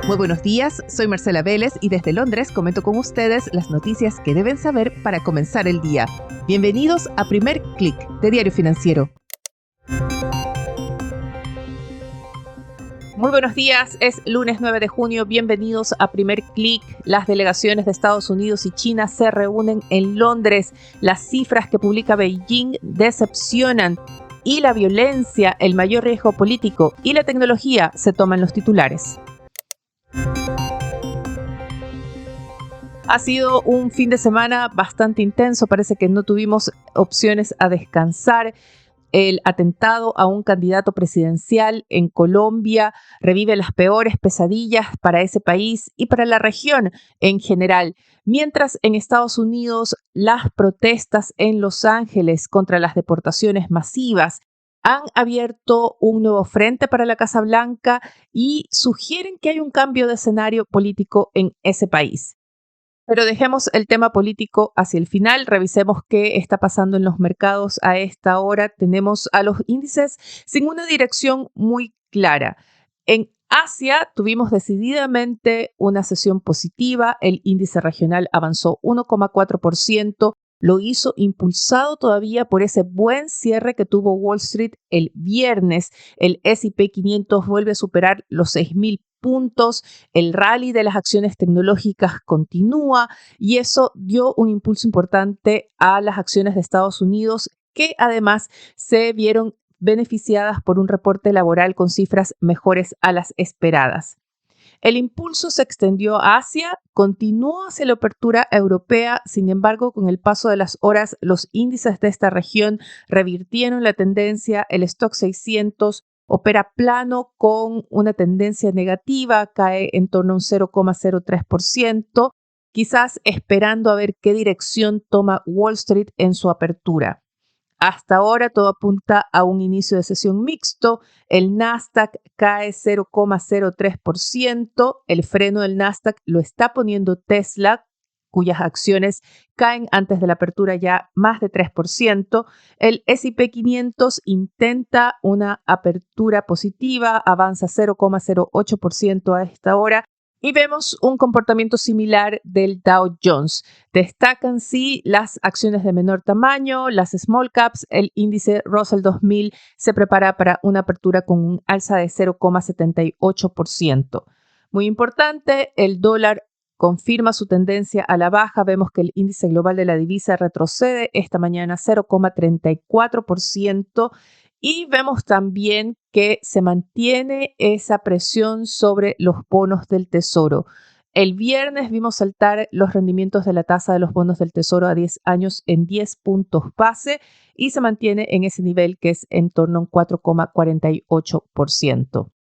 Muy buenos días, soy Marcela Vélez y desde Londres comento con ustedes las noticias que deben saber para comenzar el día. Bienvenidos a Primer Click de Diario Financiero. Muy buenos días, es lunes 9 de junio, bienvenidos a Primer Click. Las delegaciones de Estados Unidos y China se reúnen en Londres. Las cifras que publica Beijing decepcionan y la violencia, el mayor riesgo político y la tecnología se toman los titulares. Ha sido un fin de semana bastante intenso, parece que no tuvimos opciones a descansar. El atentado a un candidato presidencial en Colombia revive las peores pesadillas para ese país y para la región en general. Mientras en Estados Unidos las protestas en Los Ángeles contra las deportaciones masivas han abierto un nuevo frente para la Casa Blanca y sugieren que hay un cambio de escenario político en ese país. Pero dejemos el tema político hacia el final, revisemos qué está pasando en los mercados a esta hora. Tenemos a los índices sin una dirección muy clara. En Asia tuvimos decididamente una sesión positiva, el índice regional avanzó 1,4%, lo hizo impulsado todavía por ese buen cierre que tuvo Wall Street el viernes. El S&P 500 vuelve a superar los 6.000 puntos, el rally de las acciones tecnológicas continúa y eso dio un impulso importante a las acciones de Estados Unidos que además se vieron beneficiadas por un reporte laboral con cifras mejores a las esperadas. El impulso se extendió a Asia, continuó hacia la apertura europea, sin embargo, con el paso de las horas, los índices de esta región revirtieron la tendencia, el Stock 600 opera plano con una tendencia negativa, cae en torno a un 0,03%, quizás esperando a ver qué dirección toma Wall Street en su apertura. Hasta ahora todo apunta a un inicio de sesión mixto. El Nasdaq cae 0,03%. El freno del Nasdaq lo está poniendo Tesla, cuyas acciones caen antes de la apertura ya más de 3%. El S&P 500 intenta una apertura positiva, avanza 0,08% a esta hora. Y vemos un comportamiento similar del Dow Jones. Destacan sí las acciones de menor tamaño, las small caps. El índice Russell 2000 se prepara para una apertura con un alza de 0,78%. Muy importante, el dólar confirma su tendencia a la baja. Vemos que el índice global de la divisa retrocede esta mañana 0,34%. Y vemos también que se mantiene esa presión sobre los bonos del Tesoro. El viernes vimos saltar los rendimientos de la tasa de los bonos del Tesoro a 10 años en 10 puntos base y se mantiene en ese nivel que es en torno a un 4,48%.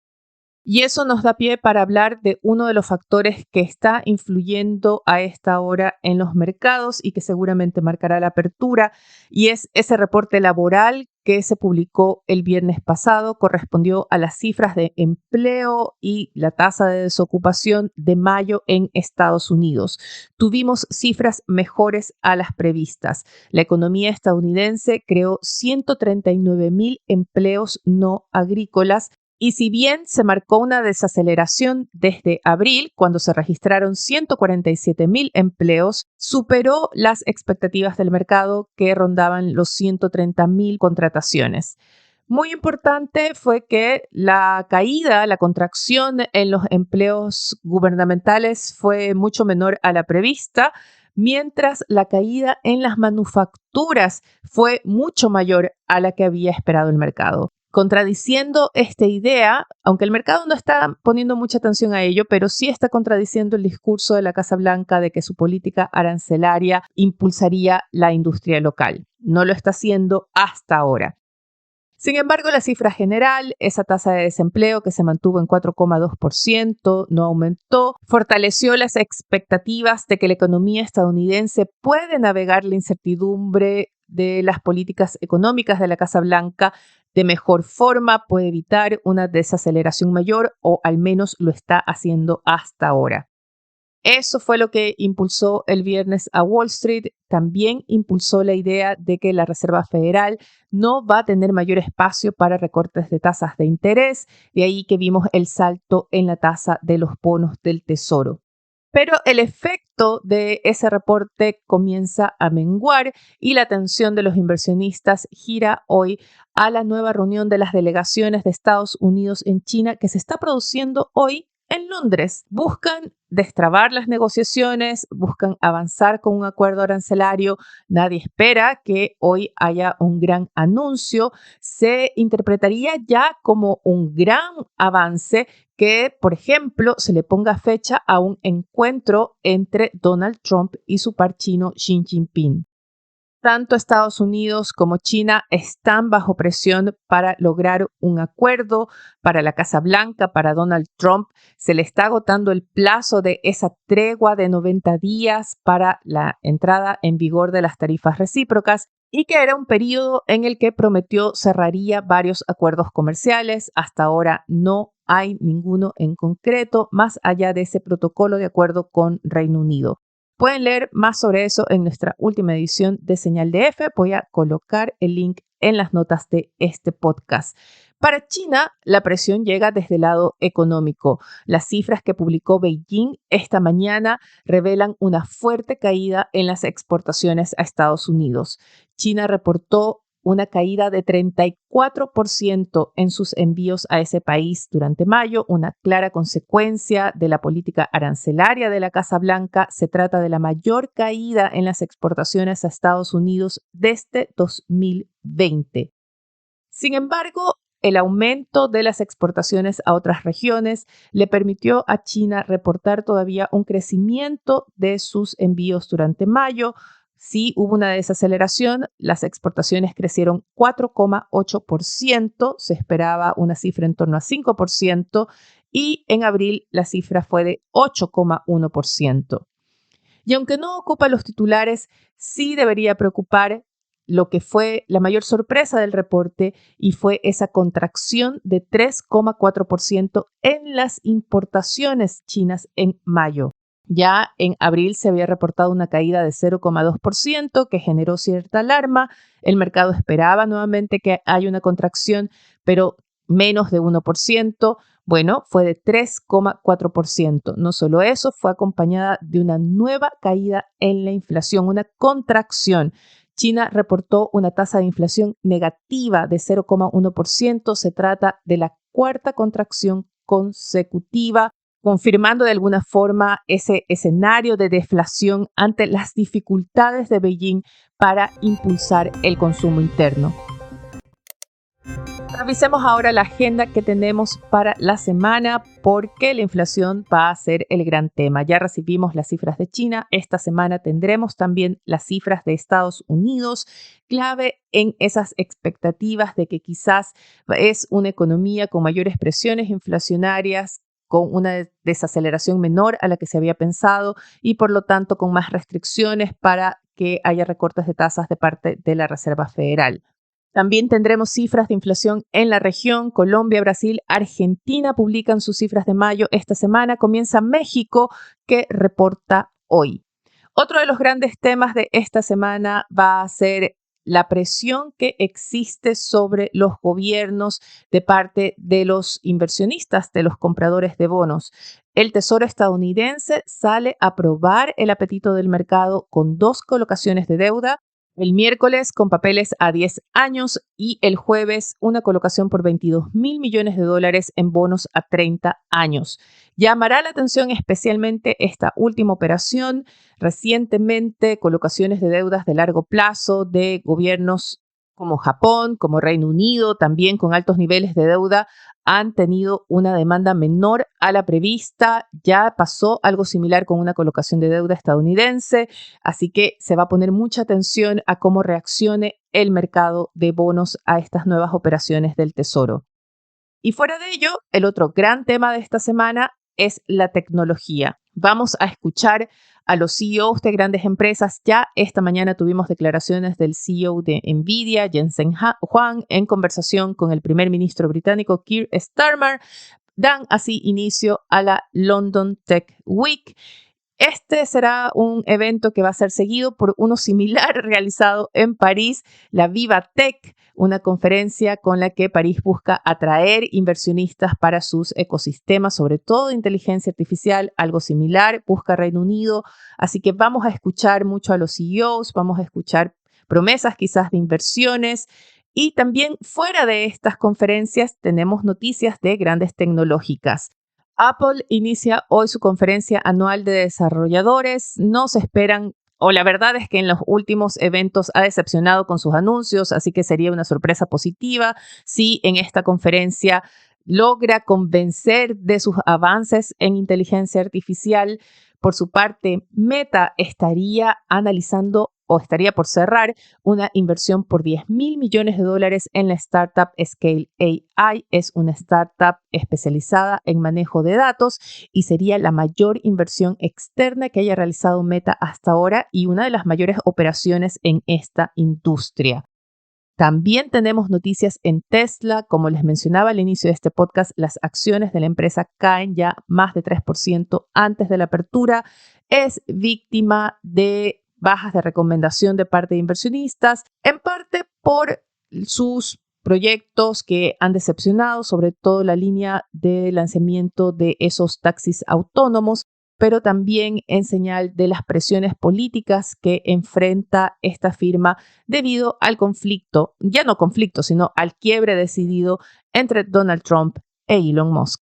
Y eso nos da pie para hablar de uno de los factores que está influyendo a esta hora en los mercados y que seguramente marcará la apertura, y es ese reporte laboral que se publicó el viernes pasado, correspondió a las cifras de empleo y la tasa de desocupación de mayo en Estados Unidos. Tuvimos cifras mejores a las previstas. La economía estadounidense creó 139,000 empleos no agrícolas. Y si bien se marcó una desaceleración desde abril, cuando se registraron 147,000 empleos, superó las expectativas del mercado que rondaban los 130,000 contrataciones. Muy importante fue que la caída, la contracción en los empleos gubernamentales fue mucho menor a la prevista, mientras la caída en las manufacturas fue mucho mayor a la que había esperado el mercado. Contradiciendo esta idea, aunque el mercado no está poniendo mucha atención a ello, pero sí está contradiciendo el discurso de la Casa Blanca de que su política arancelaria impulsaría la industria local. No lo está haciendo hasta ahora. Sin embargo, la cifra general, esa tasa de desempleo que se mantuvo en 4,2%, no aumentó, fortaleció las expectativas de que la economía estadounidense puede navegar la incertidumbre de las políticas económicas de la Casa Blanca de mejor forma, puede evitar una desaceleración mayor o al menos lo está haciendo hasta ahora. Eso fue lo que impulsó el viernes a Wall Street. También impulsó la idea de que la Reserva Federal no va a tener mayor espacio para recortes de tasas de interés. De ahí que vimos el salto en la tasa de los bonos del Tesoro. Pero el efecto de ese reporte comienza a menguar y la atención de los inversionistas gira hoy a la nueva reunión de las delegaciones de Estados Unidos en China que se está produciendo hoy en Londres. Buscan destrabar las negociaciones, buscan avanzar con un acuerdo arancelario. Nadie espera que hoy haya un gran anuncio. Se interpretaría ya como un gran avance que, por ejemplo, se le ponga fecha a un encuentro entre Donald Trump y su par chino Xi Jinping. Tanto Estados Unidos como China están bajo presión para lograr un acuerdo. Para la Casa Blanca, para Donald Trump, se le está agotando el plazo de esa tregua de 90 días para la entrada en vigor de las tarifas recíprocas y que era un periodo en el que prometió cerraría varios acuerdos comerciales. Hasta ahora no hay ninguno en concreto, más allá de ese protocolo de acuerdo con Reino Unido. Pueden leer más sobre eso en nuestra última edición de Señal de F. Voy a colocar el link en las notas de este podcast. Para China, la presión llega desde el lado económico. Las cifras que publicó Beijing esta mañana revelan una fuerte caída en las exportaciones a Estados Unidos. China reportó una caída de 34% en sus envíos a ese país durante mayo, una clara consecuencia de la política arancelaria de la Casa Blanca. Se trata de la mayor caída en las exportaciones a Estados Unidos desde 2020. Sin embargo, el aumento de las exportaciones a otras regiones le permitió a China reportar todavía un crecimiento de sus envíos durante mayo. Sí hubo una desaceleración, las exportaciones crecieron 4,8%, se esperaba una cifra en torno a 5% y en abril la cifra fue de 8,1%. Y aunque no ocupa los titulares, sí debería preocupar lo que fue la mayor sorpresa del reporte y fue esa contracción de 3,4% en las importaciones chinas en mayo. Ya en abril se había reportado una caída de 0,2% que generó cierta alarma. El mercado esperaba nuevamente que haya una contracción, pero menos de 1%. Bueno, fue de 3,4%. No solo eso, fue acompañada de una nueva caída en la inflación, una contracción. China reportó una tasa de inflación negativa de 0,1%. Se trata de la cuarta contracción consecutiva, confirmando de alguna forma ese escenario de deflación ante las dificultades de Beijing para impulsar el consumo interno. Revisemos ahora la agenda que tenemos para la semana porque la inflación va a ser el gran tema. Ya recibimos las cifras de China. Esta semana tendremos también las cifras de Estados Unidos, clave en esas expectativas de que quizás es una economía con mayores presiones inflacionarias, con una desaceleración menor a la que se había pensado y por lo tanto con más restricciones para que haya recortes de tasas de parte de la Reserva Federal. También tendremos cifras de inflación en la región. Colombia, Brasil, Argentina publican sus cifras de mayo esta semana. Comienza México, que reporta hoy. Otro de los grandes temas de esta semana va a ser la presión que existe sobre los gobiernos de parte de los inversionistas, de los compradores de bonos. El Tesoro estadounidense sale a probar el apetito del mercado con 2 colocaciones de deuda. El miércoles con papeles a 10 años y el jueves una colocación por $22,000 millones en bonos a 30 años. Llamará la atención especialmente esta última operación. Recientemente, colocaciones de deudas de largo plazo de gobiernos como Japón, como Reino Unido, también con altos niveles de deuda, han tenido una demanda menor a la prevista. Ya pasó algo similar con una colocación de deuda estadounidense, así que se va a poner mucha atención a cómo reaccione el mercado de bonos a estas nuevas operaciones del Tesoro. Y fuera de ello, el otro gran tema de esta semana es la tecnología. Vamos a escuchar a los CEOs de grandes empresas. Ya esta mañana tuvimos declaraciones del CEO de Nvidia, Jensen Huang, en conversación con el primer ministro británico Keir Starmer. Dan así inicio a la London Tech Week. Este será un evento que va a ser seguido por uno similar realizado en París, la Viva Tech, una conferencia con la que París busca atraer inversionistas para sus ecosistemas, sobre todo de inteligencia artificial, algo similar busca Reino Unido. Así que vamos a escuchar mucho a los CEOs, vamos a escuchar promesas quizás de inversiones. Y también fuera de estas conferencias tenemos noticias de grandes tecnológicas. Apple inicia hoy su conferencia anual de desarrolladores. No se esperan, o la verdad es que en los últimos eventos ha decepcionado con sus anuncios, así que sería una sorpresa positiva si en esta conferencia logra convencer de sus avances en inteligencia artificial. Por su parte, Meta estaría analizando o estaría por cerrar una inversión por $10.000 millones en la startup Scale AI. Es una startup especializada en manejo de datos y sería la mayor inversión externa que haya realizado Meta hasta ahora y una de las mayores operaciones en esta industria. También tenemos noticias en Tesla. Como les mencionaba al inicio de este podcast, las acciones de la empresa caen ya más de 3% antes de la apertura. Es víctima de bajas de recomendación de parte de inversionistas, en parte por sus proyectos que han decepcionado, sobre todo la línea de lanzamiento de esos taxis autónomos, pero también en señal de las presiones políticas que enfrenta esta firma debido al conflicto, ya no conflicto, sino al quiebre decidido entre Donald Trump e Elon Musk.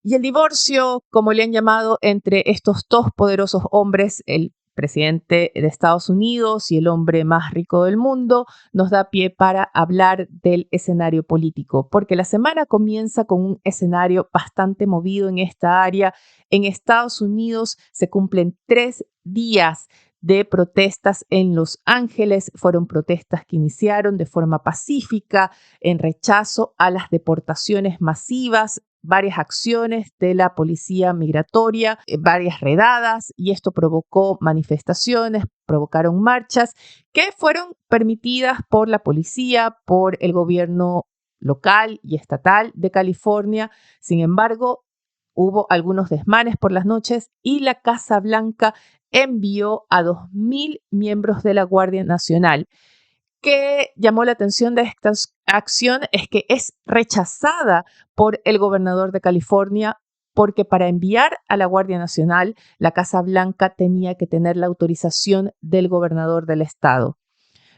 Y el divorcio, como le han llamado, entre estos dos poderosos hombres, el presidente de Estados Unidos y el hombre más rico del mundo, nos da pie para hablar del escenario político, porque la semana comienza con un escenario bastante movido en esta área. En Estados Unidos se cumplen 3 días de protestas en Los Ángeles. Fueron protestas que iniciaron de forma pacífica en rechazo a las deportaciones masivas, varias acciones de la policía migratoria, varias redadas, y esto provocó manifestaciones, provocaron marchas que fueron permitidas por la policía, por el gobierno local y estatal de California. Sin embargo, hubo algunos desmanes por las noches y la Casa Blanca envió a 2.000 miembros de la Guardia Nacional. Que llamó la atención de esta acción es que es rechazada por el gobernador de California, porque para enviar a la Guardia Nacional, la Casa Blanca tenía que tener la autorización del gobernador del estado.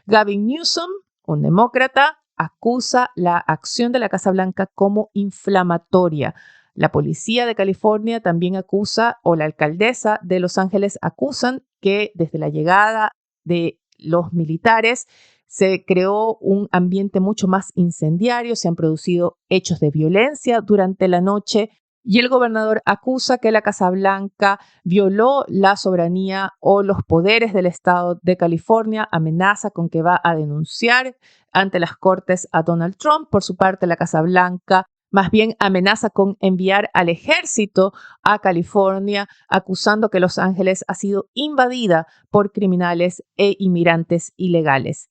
Gavin Newsom, un demócrata, acusa la acción de la Casa Blanca como inflamatoria. La policía de California también acusa, o la alcaldesa de Los Ángeles acusan que desde la llegada de los militares se creó un ambiente mucho más incendiario, se han producido hechos de violencia durante la noche y el gobernador acusa que la Casa Blanca violó la soberanía o los poderes del estado de California, amenaza con que va a denunciar ante las cortes a Donald Trump. Por su parte, la Casa Blanca más bien amenaza con enviar al ejército a California, acusando que Los Ángeles ha sido invadida por criminales e inmigrantes ilegales.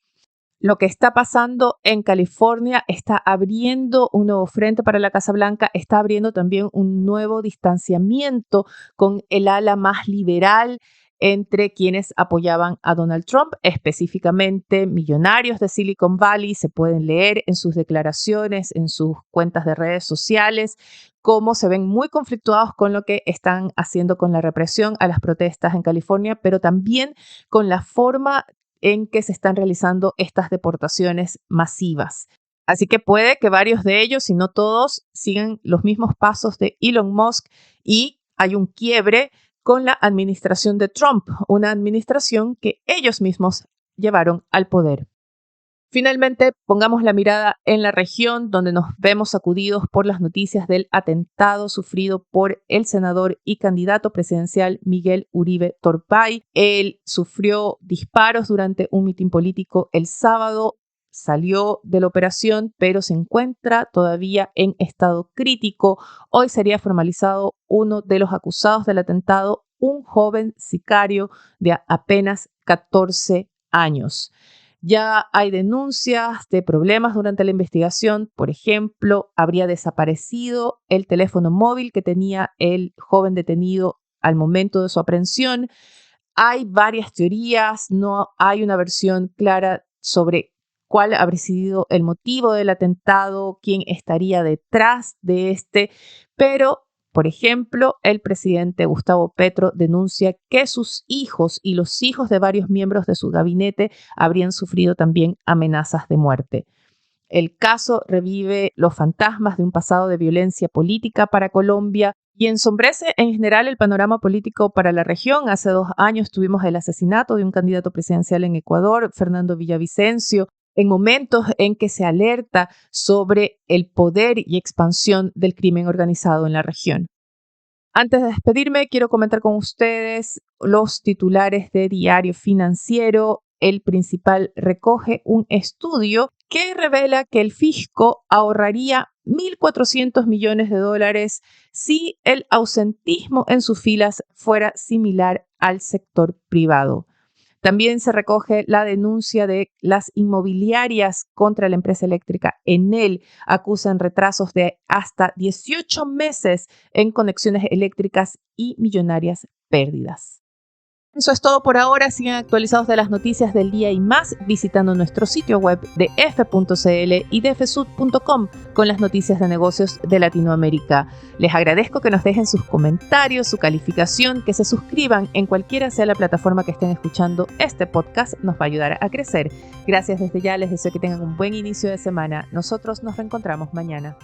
Lo que está pasando en California está abriendo un nuevo frente para la Casa Blanca, está abriendo también un nuevo distanciamiento con el ala más liberal entre quienes apoyaban a Donald Trump, específicamente millonarios de Silicon Valley. Se pueden leer en sus declaraciones, en sus cuentas de redes sociales, cómo se ven muy conflictuados con lo que están haciendo con la represión a las protestas en California, pero también con la forma en que se están realizando estas deportaciones masivas. Así que puede que varios de ellos, si no todos, sigan los mismos pasos de Elon Musk y hay un quiebre con la administración de Trump, una administración que ellos mismos llevaron al poder. Finalmente, pongamos la mirada en la región, donde nos vemos sacudidos por las noticias del atentado sufrido por el senador y candidato presidencial Miguel Uribe Torpay. Él sufrió disparos durante un mitin político el sábado, salió de la operación, pero se encuentra todavía en estado crítico. Hoy sería formalizado uno de los acusados del atentado, un joven sicario de apenas 14 años. Ya hay denuncias de problemas durante la investigación. Por ejemplo, habría desaparecido el teléfono móvil que tenía el joven detenido al momento de su aprehensión. Hay varias teorías, no hay una versión clara sobre cuál habría sido el motivo del atentado, quién estaría detrás de este, pero, por ejemplo, el presidente Gustavo Petro denuncia que sus hijos y los hijos de varios miembros de su gabinete habrían sufrido también amenazas de muerte. El caso revive los fantasmas de un pasado de violencia política para Colombia y ensombrece en general el panorama político para la región. Hace 2 años tuvimos el asesinato de un candidato presidencial en Ecuador, Fernando Villavicencio, en momentos en que se alerta sobre el poder y expansión del crimen organizado en la región. Antes de despedirme, quiero comentar con ustedes los titulares de Diario Financiero. El principal recoge un estudio que revela que el fisco ahorraría $1.400 millones si el ausentismo en sus filas fuera similar al sector privado. También se recoge la denuncia de las inmobiliarias contra la empresa eléctrica Enel. Acusan retrasos de hasta 18 meses en conexiones eléctricas y millonarias pérdidas. Eso es todo por ahora. Sigan actualizados de las noticias del día y más visitando nuestro sitio web de f.cl y de fsud.com con las noticias de negocios de Latinoamérica. Les agradezco que nos dejen sus comentarios, su calificación, que se suscriban en cualquiera sea la plataforma que estén escuchando este podcast. Nos va a ayudar a crecer. Gracias desde ya. Les deseo que tengan un buen inicio de semana. Nosotros nos reencontramos mañana.